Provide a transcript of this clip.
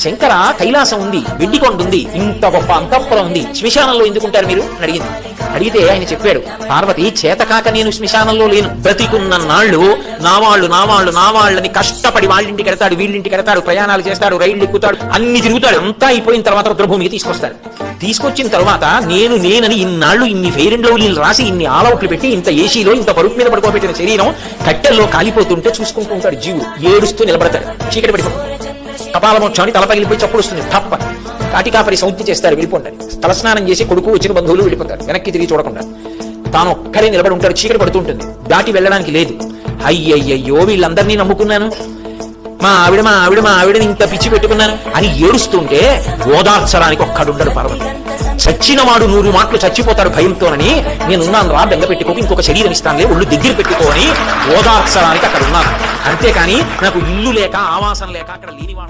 శంకర కైలాసం ఉంది, వెండికొండ ఉంది, ఇంత గొప్ప అంతఃపురం ఉంది, శ్మశానంలో ఎందుకుంటారు మీరు అని అడిగింది. అడిగితే ఆయన చెప్పాడు, పార్వతి చేతకాక నేను శ్మశానంలో లేను, బ్రతికున్న నాళ్ళు నా వాళ్ళని కష్టపడి వాళ్ళింటికి వెడతాడు, వీళ్ళింటికి వెడతాడు, ప్రయాణాలు చేస్తాడు, రైళ్లు ఎక్కుతాడు, అన్ని తిరుగుతాడు. అంతా అయిపోయిన తర్వాత రుద్రభూమికి తీసుకొస్తాడు. తీసుకొచ్చిన తర్వాత నేనని ఇన్నాళ్ళు ఇన్ని ఫెయిర్ అండ్ లవ్లీలు రాసి, ఇన్ని ఆలౌట్లు పెట్టి, ఇంత ఏసీలో ఇంత బరువు మీద పడుకోబెట్టిన శరీరం కట్టెల్లో కాలిపోతుంటే చూసుకుంటూ ఉంటాడు జీవుడు. ఏడుస్తూ నిలబడతాడు. చీకటి పడిపోతుంది. కపాలమోక్షాన్ని తల పగిలిపోయి చప్పుడు వస్తుంది. తప్ప కాటికాపరి సౌంతి చేస్తారు, వెళ్ళిపోండి. తలస్నానం చేసి కొడుకు వచ్చిన బంధువులు వెళ్ళిపోతారు, వెనక్కి తిరిగి చూడకుండా. తాను ఒక్కడే నిలబడి ఉంటాడు. చీకటి పడుతుంటుంది, దాటి వెళ్ళడానికి లేదు. అయ్యయ్యో వీళ్ళందరినీ నమ్ముకున్నాను, మా ఆవిడని ఇంత పిచ్చి పెట్టుకున్నాను అని ఏడుస్తుంటే ఓదార్చడానికి ఒక్కడుండడు పార్వతి. చచ్చినవాడు 100 మాటలు చచ్చిపోతాడు భయంతోనని, నేనున్నాను రా, బెంగ పెట్టుకోకు, ఇంకొక శరీరం ఇస్తానులే, ఒళ్ళు దగ్గర పెట్టుకోని ఓదార్చడానికి అక్కడ ఉన్నాను. అంతేకాని నాకు ఇల్లు లేక ఆవాసం లేక అక్కడ లేనివాడు